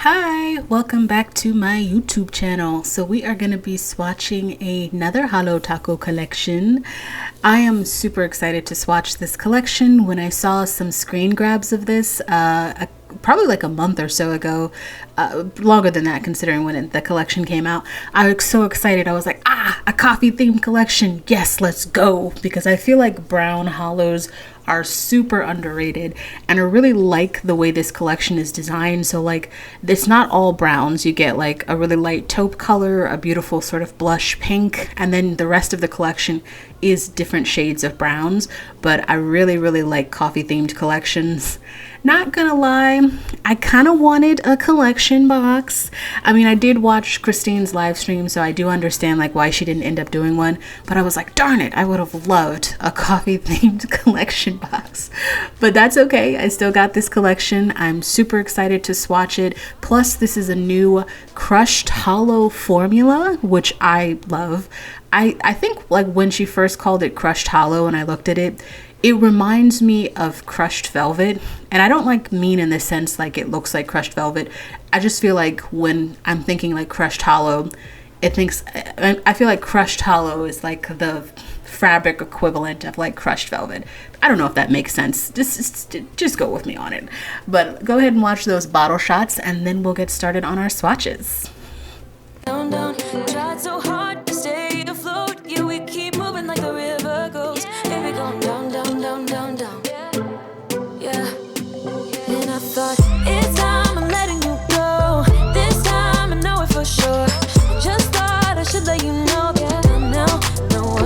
Hi, welcome back to my YouTube channel. So we are going to be swatching another holotaco collection. I am super excited to swatch this collection. When I saw some screen grabs of this, probably like a month or so ago, longer than that considering when the collection came out, I was so excited. I was like, a coffee themed collection. Yes, let's go. Because I feel like brown holos are super underrated, and I really like the way this collection is designed. So like, it's not all browns. You get like a really light taupe color, a beautiful sort of blush pink, and then the rest of the collection is different shades of browns. But I really like coffee themed collections. Not gonna lie, I kind of wanted a collection box. I mean, I did watch Christine's live stream, so I do understand like why she didn't end up doing one, but I was like, darn it, I would have loved a coffee themed collection box. But that's okay, I still got this collection. I'm super excited to swatch it. Plus, this is a new crushed holo formula, which I love. I think like when she first called it crushed holo and I looked at it, it reminds me of crushed velvet, and I don't like mean in the sense like it looks like crushed velvet. I just feel like when I'm thinking like crushed holo, I feel like crushed holo is like the fabric equivalent of like crushed velvet. I don't know if that makes sense. Just go with me on it. But go ahead and watch those bottle shots, and then we'll get started on our swatches. Down, down, tried so hard to stay afloat. Yeah, we keep moving like the river goes. Baby, going down, down, down, down, down. Yeah. And I thought, it's time I'm letting you go. This time I know it for sure. Just thought I should let you know. Yeah, no,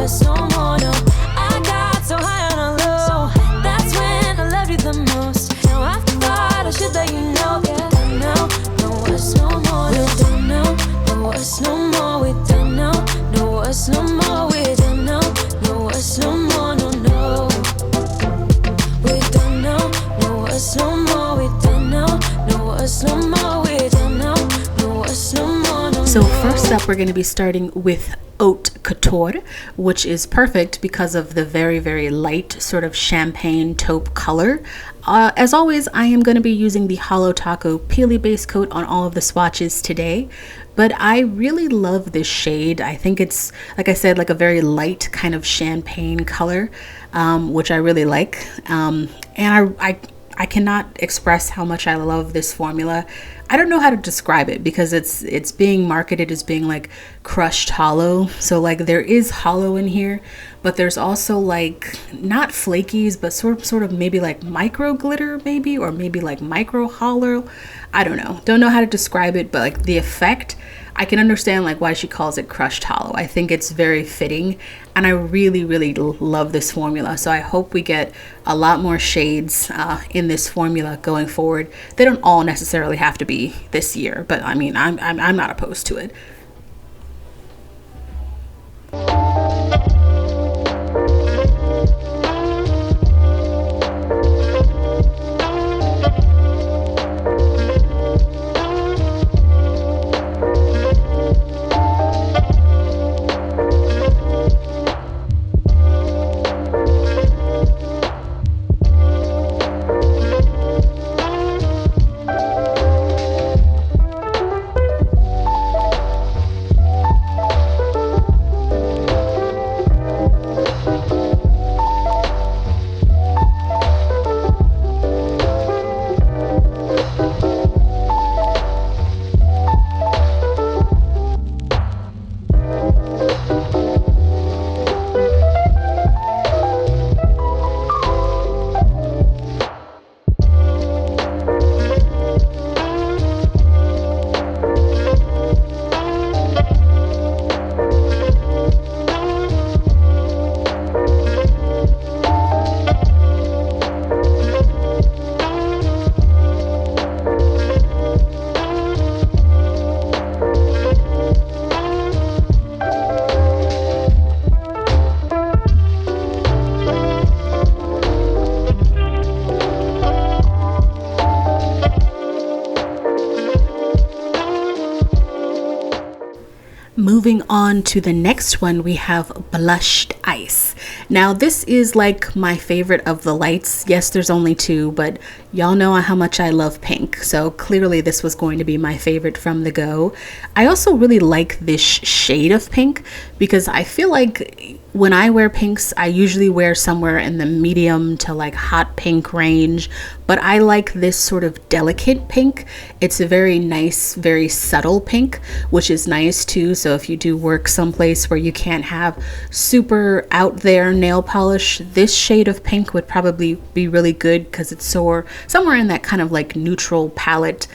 it's no more, no. I got so high on a low. That's when I loved you the most. Now I thought I should let you know. Yeah, no, it's no more, no. No, it's no more, we done now. No, it's no more, we done now. No, it's no more, no, no. We done now. No, it's no more, we done now. No, it's no more, we done now. No, it's no more, no. So first up, we're going to be starting with Oat Couture, which is perfect because of the very light sort of champagne taupe color. As always, I am going to be using the holotaco Peely base coat on all of the swatches today, but I really love this shade. I think it's, like I said, like a very light kind of champagne color, which I really like. And I cannot express how much I love this formula. I don't know how to describe it because it's being marketed as being like crushed holo. So like there is holo in here, but there's also like not flakies, but sort of maybe like micro glitter maybe, or maybe like micro holo. I don't know how to describe it, but like the effect, I can understand like why she calls it crushed holo. I think it's very fitting, and I really love this formula. So I hope we get a lot more shades in this formula going forward. They don't all necessarily have to be this year, but I mean, I'm not opposed to it. moving on to the next one, we have Blushed Ice. Now, this is like my favorite of the lights. Yes, there's only two, but y'all know how much I love pink. So clearly this was going to be my favorite from the go. I also really like this shade of pink because I feel like when I wear pinks, I usually wear somewhere in the medium to like hot pink range, but I like this sort of delicate pink. It's a very nice, very subtle pink, which is nice too. So if you do work someplace where you can't have super out there nail polish, this shade of pink would probably be really good because it's somewhere in that kind of like neutral palette.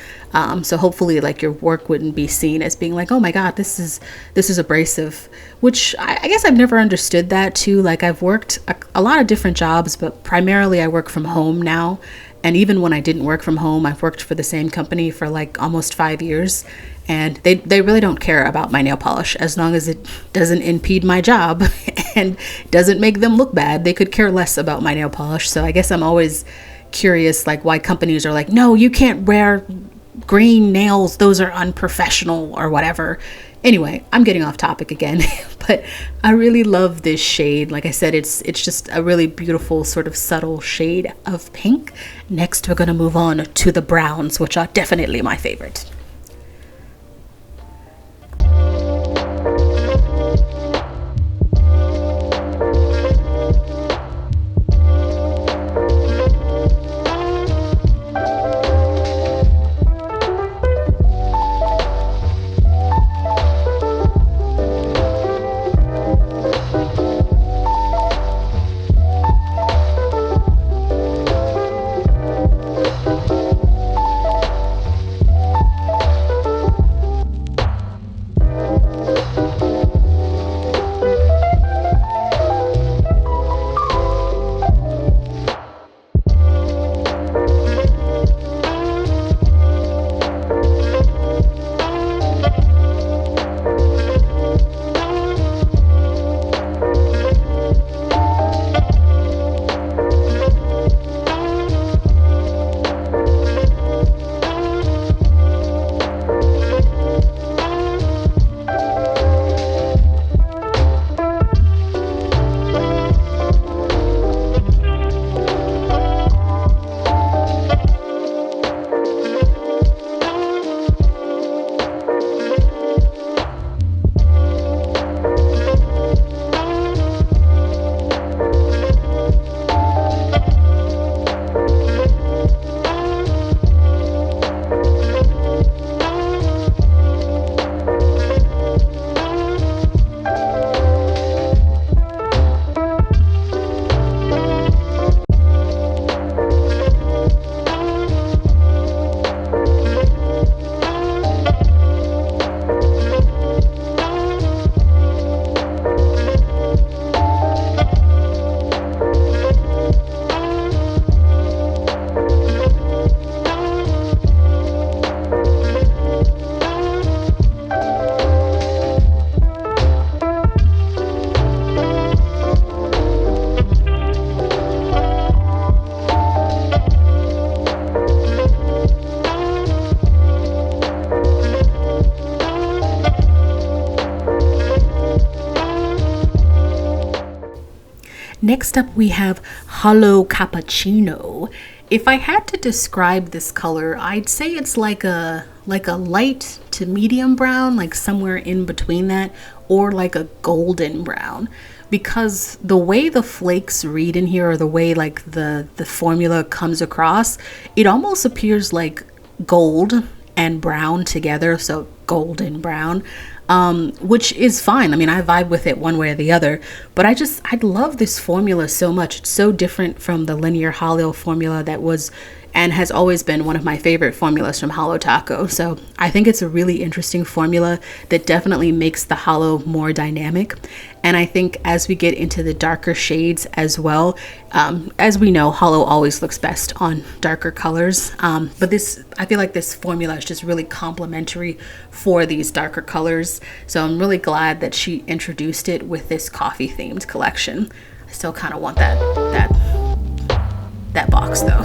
So hopefully like your work wouldn't be seen as being like, oh my God, this is abrasive, which I guess I've never understood that too. Like I've worked a lot of different jobs, but primarily I work from home now. And even when I didn't work from home, I've worked for the same company for like almost 5 years. And they really don't care about my nail polish as long as it doesn't impede my job and doesn't make them look bad. They could care less about my nail polish. So I guess I'm always curious like why companies are like, no, you can't wear green nails, those are unprofessional or whatever. Anyway, I'm getting off topic again, but I really love this shade. Like I said, it's just a really beautiful sort of subtle shade of pink. Next, we're going to move on to the browns, which are definitely my favorite. Next up, we have Holo Cappuccino. If I had to describe this color, I'd say it's like a light to medium brown, like somewhere in between that, or like a golden brown. Because the way the flakes read in here, or the way like the formula comes across, it almost appears like gold and brown together, so golden brown. Which is fine. I mean, I vibe with it one way or the other, but I love this formula so much. It's so different from the linear Holo formula that was and has always been one of my favorite formulas from holotaco. So I think it's a really interesting formula that definitely makes the holo more dynamic. And I think as we get into the darker shades as well, as we know, holo always looks best on darker colors. But I feel like this formula is just really complimentary for these darker colors. So I'm really glad that she introduced it with this coffee themed collection. I still kind of want that box though.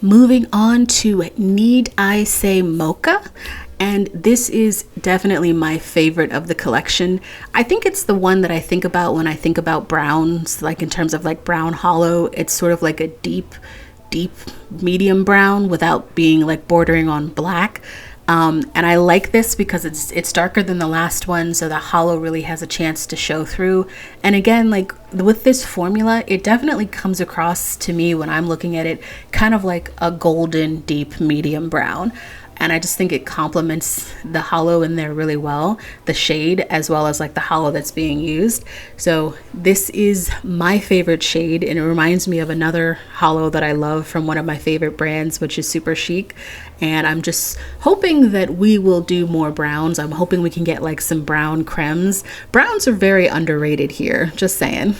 Moving on to Need I Say Mocha. And this is definitely my favorite of the collection. I think it's the one that I think about when I think about browns, like in terms of like brown holo. It's sort of like a deep medium brown without being like bordering on black. And I like this because it's darker than the last one, so the holo really has a chance to show through. And again, like with this formula, it definitely comes across to me when I'm looking at it kind of like a golden deep medium brown. And I just think it complements the holo in there really well, the shade as well as like the holo that's being used. So this is my favorite shade, and it reminds me of another holo that I love from one of my favorite brands, which is Super Chic. And I'm just hoping that we will do more browns. I'm hoping we can get like some brown cremes. Browns are very underrated here, just saying.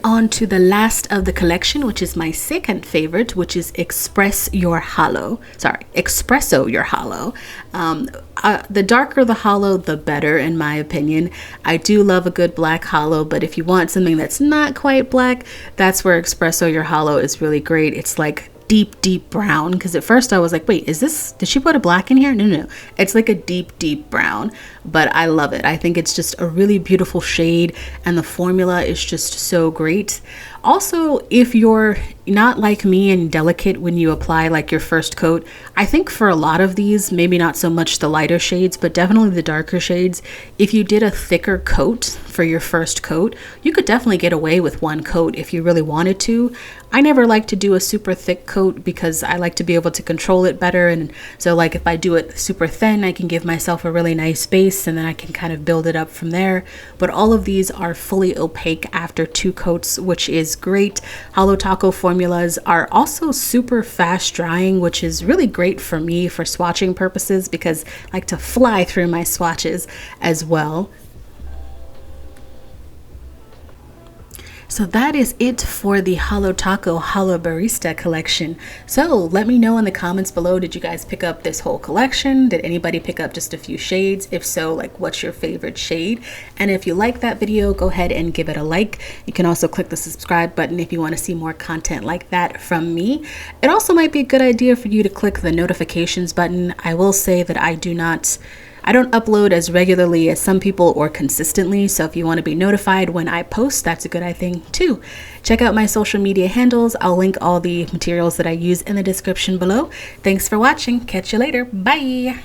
On to the last of the collection, which is my second favorite, which is Espresso Your Holo. The darker the holo, the better, in my opinion. I do love a good black holo, but if you want something that's not quite black, that's where Espresso Your Holo is really great. It's like deep brown, because at first I was like, wait, did she put a black in here? No, it's like a deep brown, but I love it. I think it's just a really beautiful shade, and the formula is just so great. Also, if you're not like me and delicate when you apply like your first coat, I think for a lot of these, maybe not so much the lighter shades, but definitely the darker shades, if you did a thicker coat for your first coat, you could definitely get away with one coat if you really wanted to. I never like to do a super thick coat because I like to be able to control it better, and so like if I do it super thin, I can give myself a really nice base and then I can kind of build it up from there. But all of these are fully opaque after 2 coats, which is great. Holotaco formulas are also super fast drying, which is really great for me for swatching purposes because I like to fly through my swatches as well. So that is it for the holotaco Holo Barista collection. So let me know in the comments below, did you guys pick up this whole collection? Did anybody pick up just a few shades? If so, like, what's your favorite shade? And if you like that video, go ahead and give it a like. You can also click the subscribe button if you want to see more content like that from me. It also might be a good idea for you to click the notifications button. I will say that I don't upload as regularly as some people or consistently, so if you want to be notified when I post, that's a good thing too. Check out my social media handles. I'll link all the materials that I use in the description below. Thanks for watching. Catch you later. Bye.